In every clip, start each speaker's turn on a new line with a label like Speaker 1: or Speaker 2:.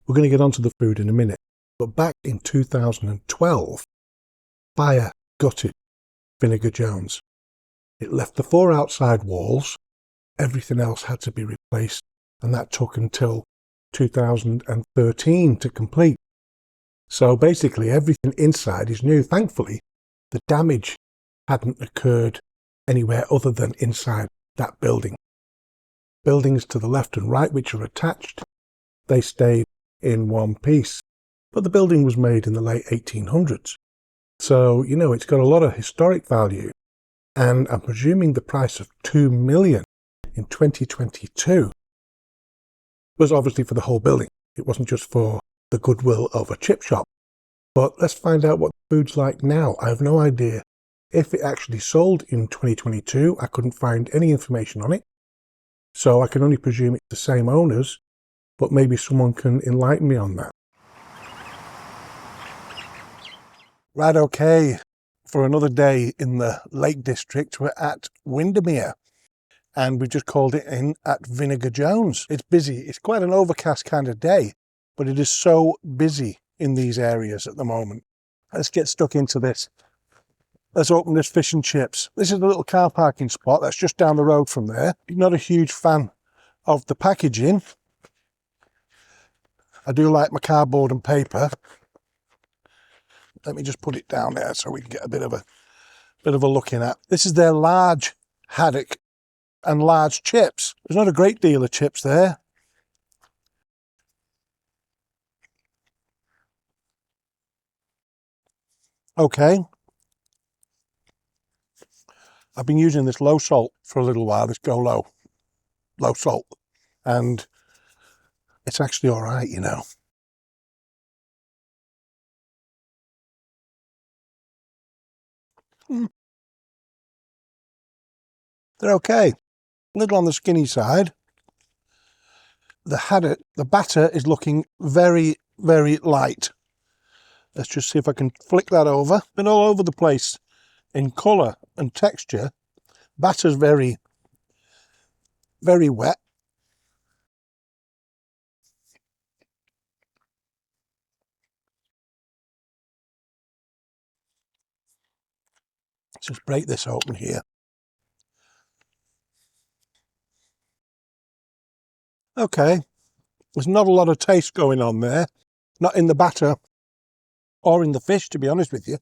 Speaker 1: We're going to get onto the food in a minute. But back in 2012, fire gutted Vinegar Jones. It left the 4 outside walls. Everything else had to be replaced, and that took until 2013 to complete. So basically everything inside is new. Thankfully, the damage hadn't occurred anywhere other than inside that building. Buildings to the left and right, which are attached, they stayed in one piece. But the building was made in the late 1800s. So, you know, it's got a lot of historic value. And I'm presuming the price of $2 million in 2022 was obviously for the whole building. It wasn't just for the goodwill of a chip shop. But let's find out what the food's like now. I have no idea if it actually sold in 2022. I couldn't find any information on it. So I can only presume it's the same owners, but maybe someone can enlighten me on that. Right, okay. For another day in the Lake District, we're at Windermere. And we just called it in at Vinegar Jones. It's busy. It's quite an overcast kind of day, but it is so busy in these areas at the moment. Let's get stuck into this. Let's open this fish and chips. This is the little car parking spot that's just down the road from there. Not a huge fan of the packaging. I do like my cardboard and paper. Let me just put it down there so we can get a bit of a look in at. This is their large haddock and large chips. There's not a great deal of chips there. Okay. I've been using this low salt for a little while, this Go low salt. And it's actually all right, you know. They're okay. A little on the skinny side. The haddock, the batter is looking very, very light. Let's just see if I can flick that over. Been all over the place in colour and texture. Batter's very, very wet. Let's just break this open here. Okay, there's not a lot of taste going on there. Not in the batter or in the fish, to be honest with you.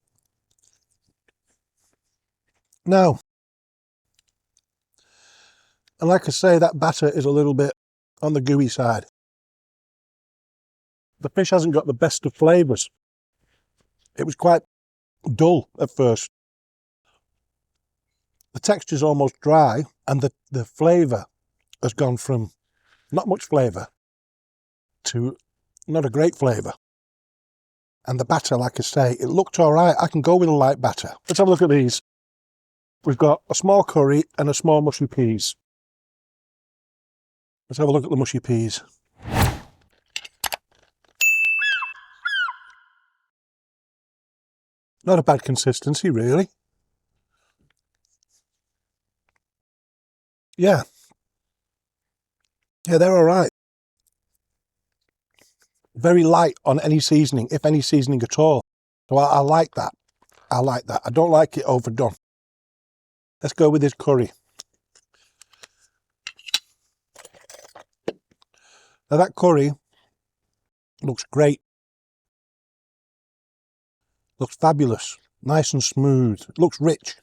Speaker 1: No. And like I say, that batter is a little bit on the gooey side. The fish hasn't got the best of flavours. It was quite dull at first. The texture's almost dry, and the flavour has gone from not much flavour to not a great flavour. And the batter, like I say, it looked all right. I can go with a light batter. Let's have a look at these. We've got a small curry and a small mushy peas. Let's have a look at the mushy peas. Not a bad consistency, really. Yeah. Yeah, they're all right. Very light on any seasoning, if any seasoning at all. So I like that. I like that. I don't like it overdone. Let's go with this curry. Now that curry looks great. Looks fabulous. Nice and smooth. It looks rich.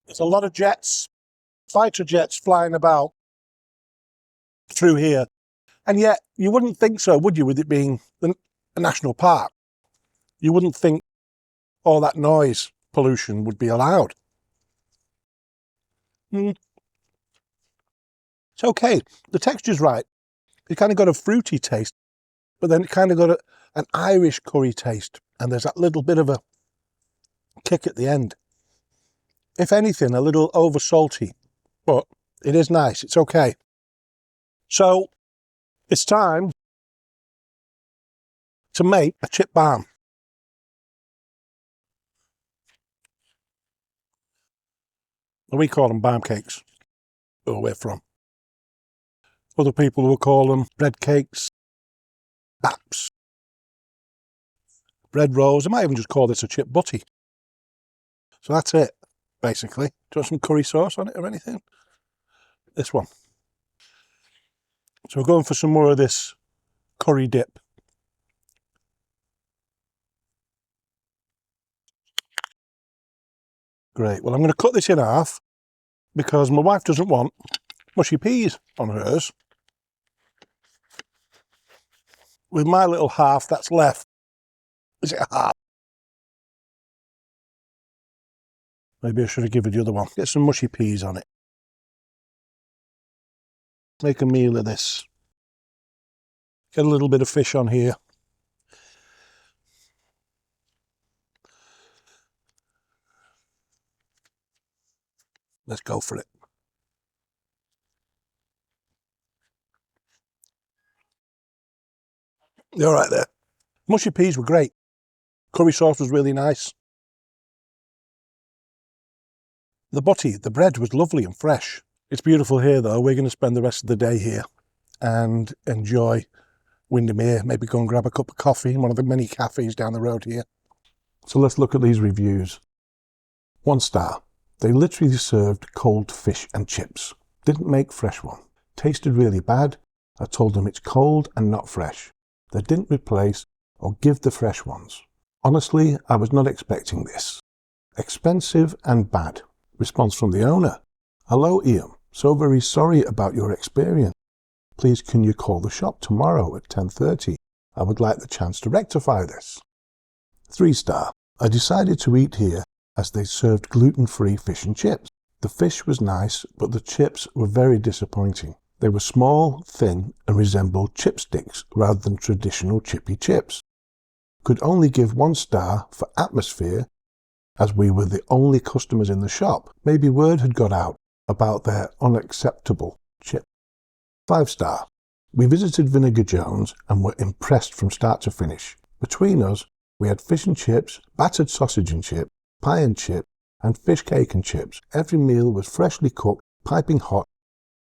Speaker 1: There's a lot of jets, fighter jets flying about through here. And yet, you wouldn't think so, would you, with it being a national park? You wouldn't think all that noise pollution would be allowed. It's okay. The texture's right. It kind of got a fruity taste, but then it kind of got an Irish curry taste. And there's that little bit of a kick at the end. If anything, a little over salty, but it is nice. It's okay. So it's time to make a chip balm. We call them balm cakes, where we're from. Other people will call them bread cakes, apps, bread rolls. I might even just call this a chip butty. So that's it, basically. Do you want some curry sauce on it or anything? This one. So we're going for some more of this curry dip. Great. Well, I'm going to cut this in half because my wife doesn't want mushy peas on hers. With my little half that's left, is it a half? Maybe I should have given the other one. Get some mushy peas on it. Make a meal of this. Get a little bit of fish on here. Let's go for it. You're all right there. Mushy peas were great. Curry sauce was really nice. The butty, the bread was lovely and fresh. It's beautiful here though. We're going to spend the rest of the day here and enjoy Windermere. Maybe go and grab a cup of coffee in one of the many cafes down the road here. So let's look at these reviews. 1 star. They literally served cold fish and chips. Didn't make fresh one. Tasted really bad. I told them it's cold and not fresh. They didn't replace or give the fresh ones. Honestly, I was not expecting this. Expensive and bad. Response from the owner. Hello Ian, so very sorry about your experience. Please can you call the shop tomorrow at 10:30? I would like the chance to rectify this. 3 star. I decided to eat here as they served gluten-free fish and chips. The fish was nice, but the chips were very disappointing. They were small, thin, and resembled chipsticks rather than traditional chippy chips. Could only give 1 star for atmosphere, as we were the only customers in the shop. Maybe word had got out about their unacceptable chip. 5 star. We visited Vinegar Jones and were impressed from start to finish. Between us, we had fish and chips, battered sausage and chip, pie and chip, and fish cake and chips. Every meal was freshly cooked, piping hot,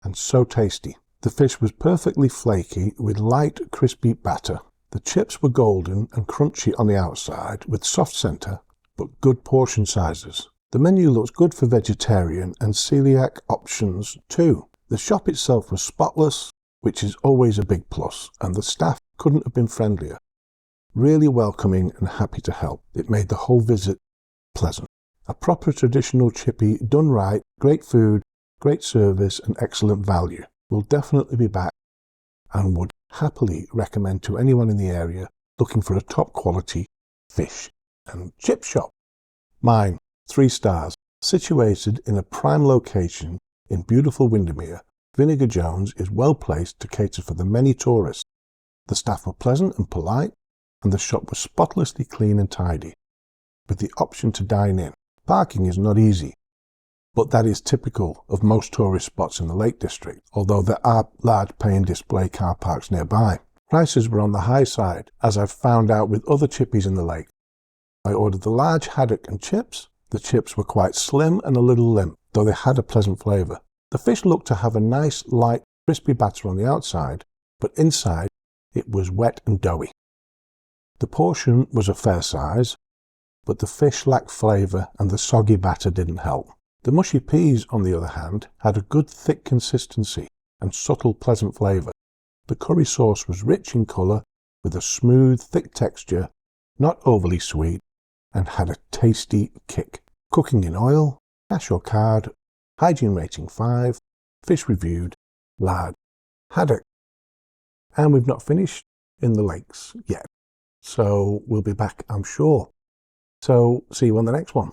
Speaker 1: and so tasty. The fish was perfectly flaky with light, crispy batter. The chips were golden and crunchy on the outside with soft centre, but good portion sizes. The menu looks good for vegetarian and celiac options too. The shop itself was spotless, which is always a big plus, and the staff couldn't have been friendlier. Really welcoming and happy to help. It made the whole visit pleasant. A proper traditional chippy done right, great food, great service and excellent value. We'll definitely be back and would happily recommend to anyone in the area looking for a top quality fish and chip shop. Mine, 3 stars. Situated in a prime location in beautiful Windermere, Vinegar Jones is well placed to cater for the many tourists. The staff were pleasant and polite, and the shop was spotlessly clean and tidy, with the option to dine in. Parking is not easy, but that is typical of most tourist spots in the Lake District, although there are large pay and display car parks nearby. Prices were on the high side, as I've found out with other chippies in the lake. I ordered the large haddock and chips. The chips were quite slim and a little limp, though they had a pleasant flavour. The fish looked to have a nice, light, crispy batter on the outside, but inside it was wet and doughy. The portion was a fair size, but the fish lacked flavour and the soggy batter didn't help. The mushy peas, on the other hand, had a good thick consistency and subtle pleasant flavour. The curry sauce was rich in colour, with a smooth, thick texture, not overly sweet, and had a tasty kick. Cooking in oil, cash or card, hygiene rating 5, fish reviewed, lard, haddock. And we've not finished in the lakes yet, so we'll be back, I'm sure. So see you on the next one.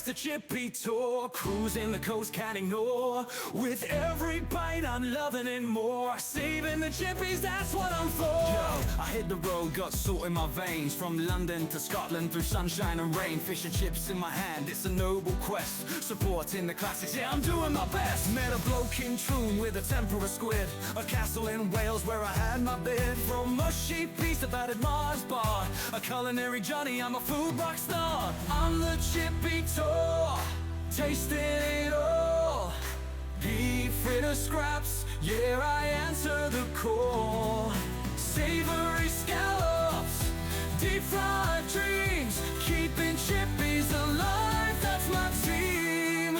Speaker 2: The Chippy Tour, cruising the coast, can't ignore. With every bite, I'm loving it more. Saving the chippies, that's what I'm for. Yo, I hit the road, got salt in my veins. From London to Scotland, through sunshine and rain. Fish and chips in my hand, it's a noble quest. Supporting the classics, yeah, I'm doing my best. Met a bloke in Troon with a tempura squid. A castle in Wales where I had my bid. From mushy peas to battered Mars bar. A culinary Johnny, I'm a food rock star. I'm the Chippy Tour. tasting it all. Beef fritter scraps, yeah, I answer the call. Savory scallops, deep fried dreams, keeping chippies alive, that's my team.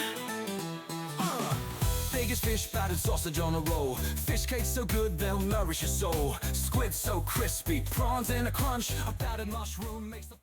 Speaker 2: Biggest fish, battered sausage on a roll. Fish cakes so good they'll nourish your soul. Squid so crispy, prawns in a crunch. A battered mushroom makes the